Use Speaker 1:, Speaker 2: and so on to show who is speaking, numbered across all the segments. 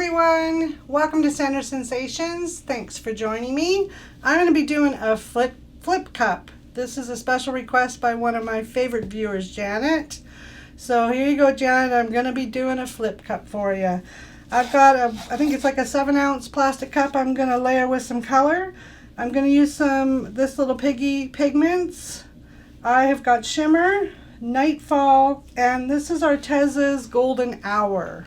Speaker 1: everyone, welcome to Center Sensations. Thanks for joining me. I'm going to be doing a flip cup. This is a special request by one of my favorite viewers, Janet. So here you go, Janet. I'm going to be doing a flip cup for you. I've got I think it's like a 7-ounce plastic cup. I'm going to layer with some color. I'm going to use this little piggy pigments. I have got shimmer, nightfall, and this is Arteza's golden hour.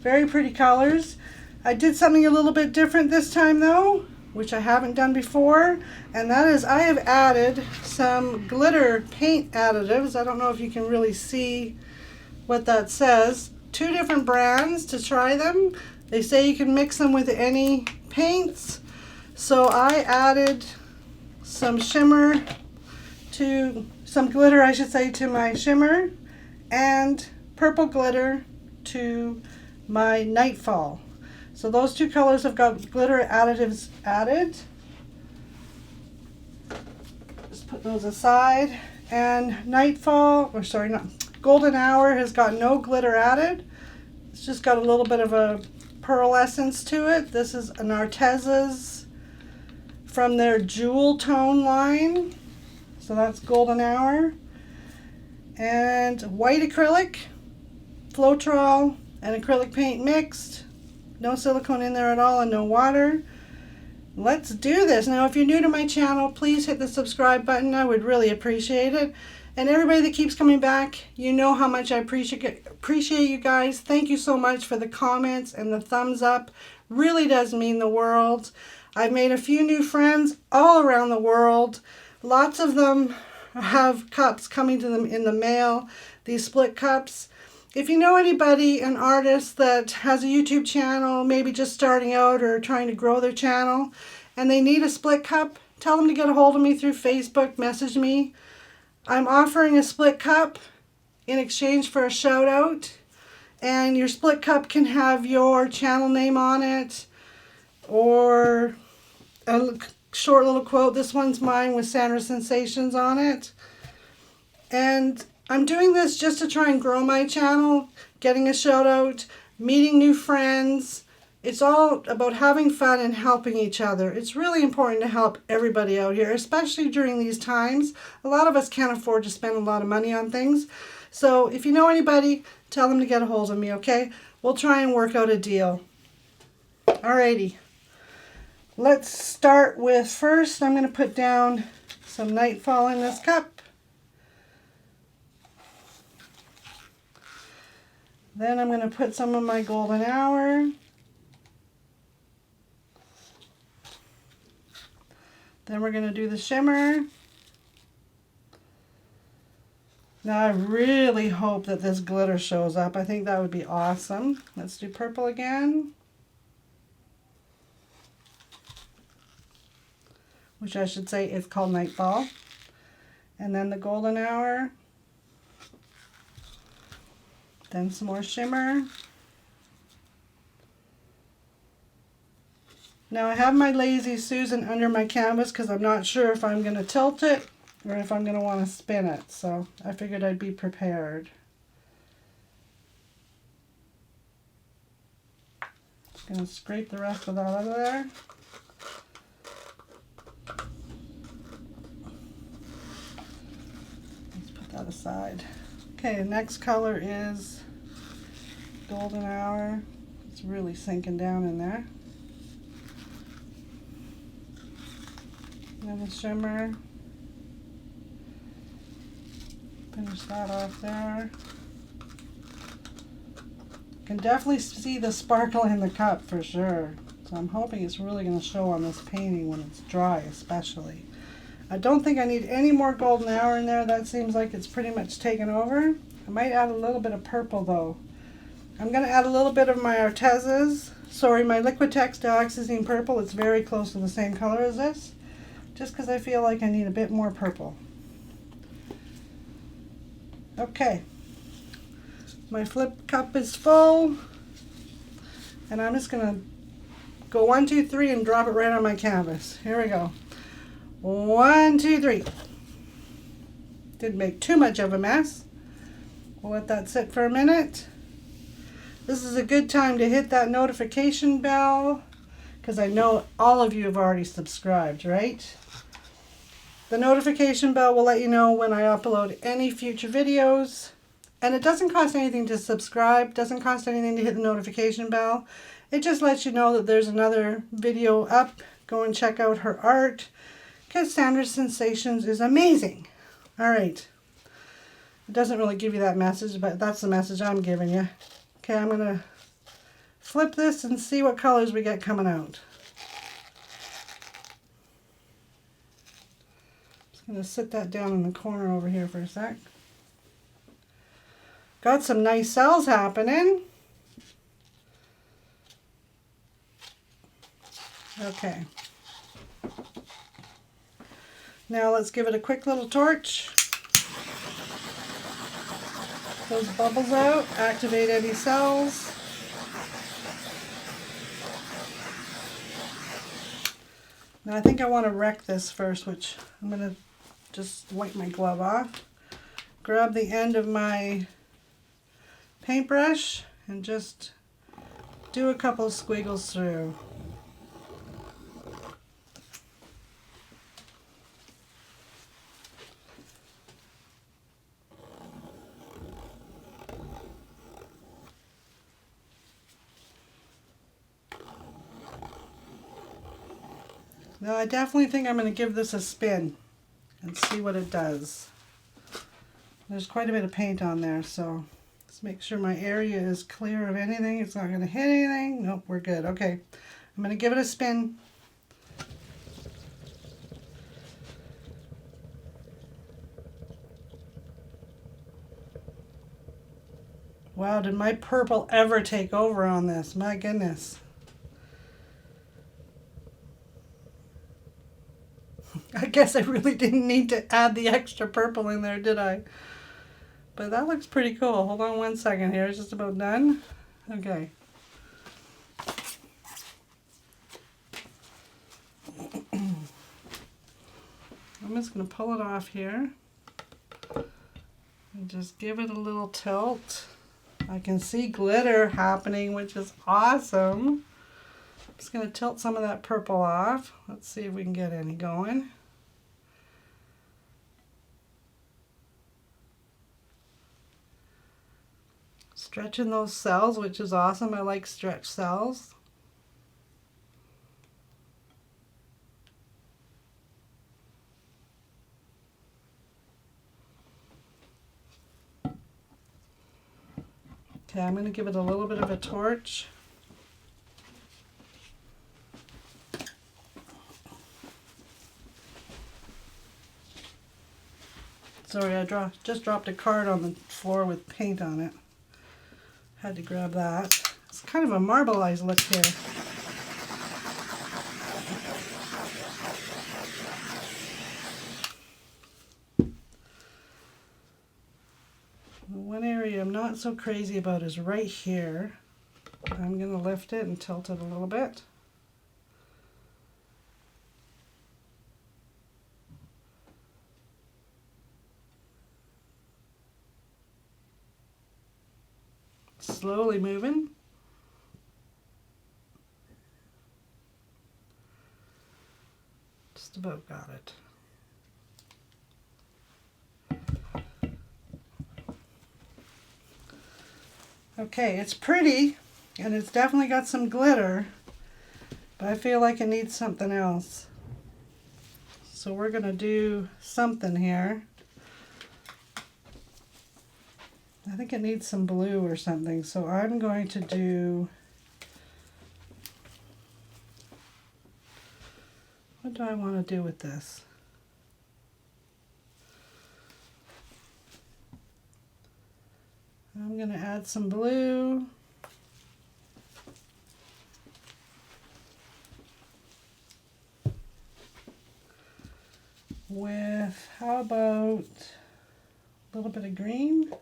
Speaker 1: Very pretty colors. I did something a little bit different this time though, which I haven't done before, and that is I have added some glitter paint additives. I don't know if you can really see what that says. 2 different brands to try them. They say you can mix them with any paints. So I added some shimmer some glitter, I should say, to my shimmer, and purple glitter to my nightfall. So those 2 colors have got glitter additives added. Just put those aside. And nightfall, or sorry, not golden hour, has got no glitter added. It's just got a little bit of a pearlescence to it. This is an Arteza's from their Jewel Tone line. So that's golden hour. And white acrylic, Floetrol, and acrylic paint mixed. No silicone in there at all and no water. Let's do this. Now, if you're new to my channel, please hit the subscribe button. I would really appreciate it. And everybody that keeps coming back, you know how much I appreciate you guys. Thank you so much for the comments and the thumbs up. Really does mean the world. I've made a few new friends all around the world. Lots of them have cups coming to them in the mail, these split cups. If you know anybody, an artist that has a YouTube channel, maybe just starting out or trying to grow their channel, and they need a split cup, tell them to get a hold of me through Facebook, message me. I'm offering a split cup in exchange for a shout out, and your split cup can have your channel name on it or a short little quote. This one's mine with Center Sensations on it. And I'm doing this just to try and grow my channel, getting a shout out, meeting new friends. It's all about having fun and helping each other. It's really important to help everybody out here, especially during these times. A lot of us can't afford to spend a lot of money on things. So if you know anybody, tell them to get a hold of me, okay? We'll try and work out a deal. Alrighty. Let's start with, first I'm going to put down some nightfall in this cup. Then I'm going to put some of my golden hour. Then we're going to do the shimmer. Now I really hope that this glitter shows up. I think that would be awesome. Let's do purple again. Which I should say is called nightfall. And then the golden hour. Then some more shimmer. Now I have my Lazy Susan under my canvas because I'm not sure if I'm going to tilt it or if I'm going to want to spin it. So I figured I'd be prepared. Just going to scrape the rest of that out of there. Let's put that aside. Okay, the next color is golden hour. It's really sinking down in there. And the shimmer. Finish that off there. Can definitely see the sparkle in the cup for sure. So I'm hoping it's really going to show on this painting when it's dry especially. I don't think I need any more golden hour in there. That seems like it's pretty much taken over. I might add a little bit of purple though. I'm going to add a little bit of my Arteza's. Sorry, my Liquitex Dioxazine Purple. It's very close to the same color as this. Just because I feel like I need a bit more purple. Okay. My flip cup is full. And I'm just going to go 1, 2, 3 and drop it right on my canvas. Here we go. 1, 2, 3. Didn't make too much of a mess. We'll let that sit for a minute. This is a good time to hit that notification bell because I know all of you have already subscribed, right? The notification bell will let you know when I upload any future videos. And it doesn't cost anything to subscribe, doesn't cost anything to hit the notification bell. It just lets you know that there's another video up. Go and check out her art because Sandra's Sensations is amazing. All right. It doesn't really give you that message, but that's the message I'm giving you. Okay, I'm going to flip this and see what colors we get coming out. Just going to sit that down in the corner over here for a sec. Got some nice cells happening. Okay. Now let's give it a quick little torch. Those bubbles out, activate any cells. Now I think I want to wreck this first, which I'm going to just wipe my glove off. Grab the end of my paintbrush and just do a couple squiggles through. Now I definitely think I'm going to give this a spin and see what it does. There's quite a bit of paint on there, so let's make sure my area is clear of anything. It's not going to hit anything. Nope, we're good. Okay, I'm going to give it a spin. Wow, did my purple ever take over on this? My goodness. I guess I really didn't need to add the extra purple in there, did I? But that looks pretty cool. Hold on one second here. It's just about done. Okay. I'm just going to pull it off here and just give it a little tilt. I can see glitter happening, which is awesome. I'm just going to tilt some of that purple off. Let's see if we can get any going. Stretching those cells, which is awesome. I like stretch cells. Okay, I'm going to give it a little bit of a torch. Sorry, I just dropped a card on the floor with paint on it. Had to grab that. It's kind of a marbleized look here. One area I'm not so crazy about is right here. I'm going to lift it and tilt it a little bit. Slowly moving. Just about got it. Okay, it's pretty and it's definitely got some glitter, but I feel like it needs something else. So we're going to do something here. I think it needs some blue or something, so I'm going to do, what do I want to do with this? I'm going to add some blue. With, how about a little bit of green?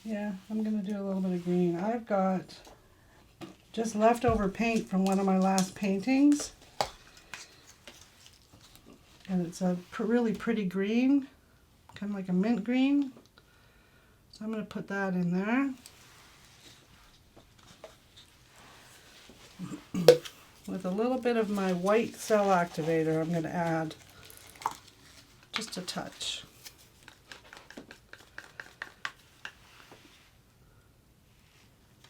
Speaker 1: Yeah, I'm going to do a little bit of green. I've got just leftover paint from one of my last paintings. And it's a really pretty green, kind of like a mint green. So I'm going to put that in there. with a little bit of my white cell activator. I'm going to add just a touch.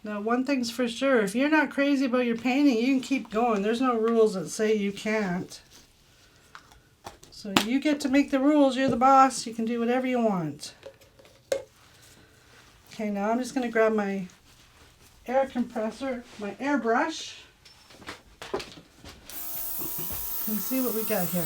Speaker 1: Now, one thing's for sure, if you're not crazy about your painting, you can keep going. There's no rules that say you can't. So you get to make the rules. You're the boss. You can do whatever you want. Okay, now I'm just going to grab my air compressor, my airbrush, and see what we got here.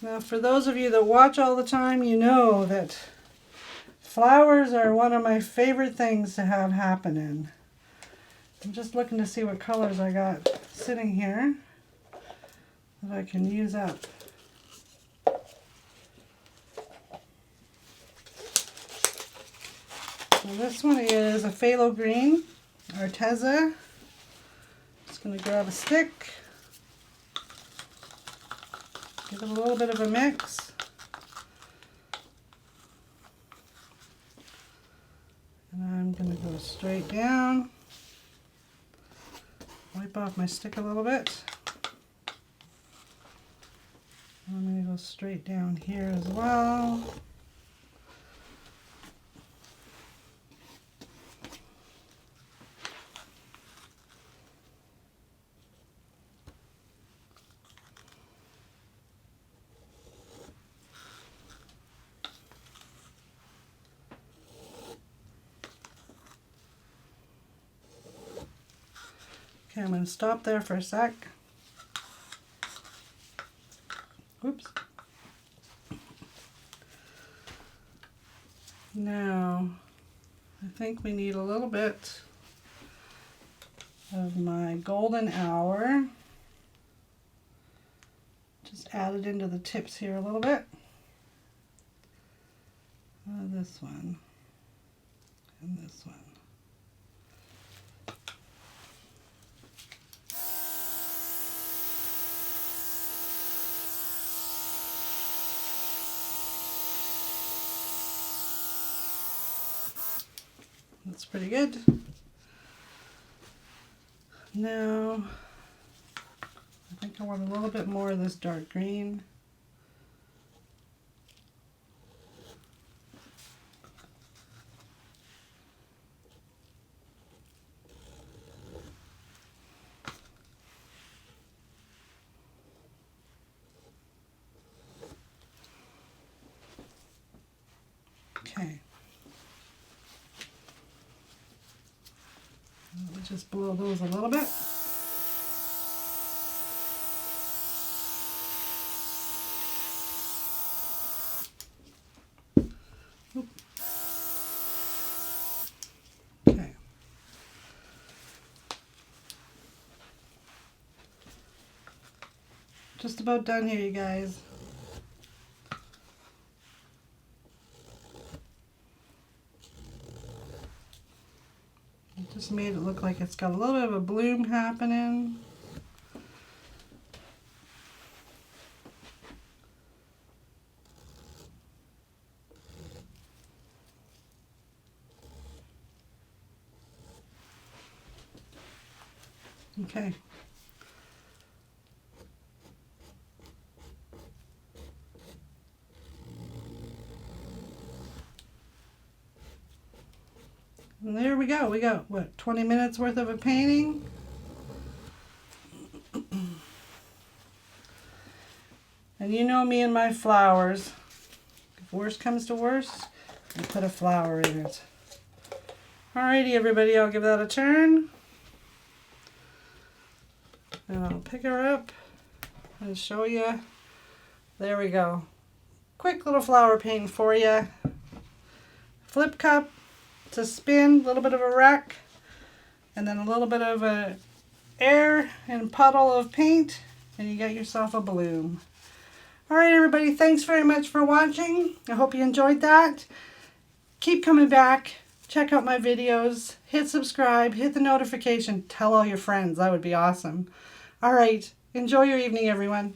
Speaker 1: Now, for those of you that watch all the time, you know that flowers are one of my favorite things to have happening. I'm just looking to see what colors I got sitting here that I can use up. So this one is a phthalo green, Arteza. Just going to grab a stick. Give it a little bit of a mix. And I'm going to go straight down. Wipe off my stick a little bit. I'm going to go straight down here as well. Okay, I'm going to stop there for a sec. Oops. Now, I think we need a little bit of my golden hour. Just add it into the tips here a little bit. This one and this one. That's pretty good. Now, I think I want a little bit more of this dark green. Okay. Let's just blow those a little bit. Oop. Okay. Just about done here, you guys. Just made it look like it's got a little bit of a bloom happening. Okay. And there we go. We got, what, 20 minutes worth of a painting? And you know me and my flowers. If worst comes to worst, I put a flower in it. Alrighty, everybody, I'll give that a turn. And I'll pick her up and show you. There we go. Quick little flower painting for you. Flip cup. to spin, a little bit of a wreck, and then a little bit of a air and puddle of paint, and you get yourself a balloon. All right, everybody, thanks very much for watching. I hope you enjoyed that. Keep coming back. Check out my videos. Hit subscribe. Hit the notification. Tell all your friends. That would be awesome. All right. Enjoy your evening, everyone.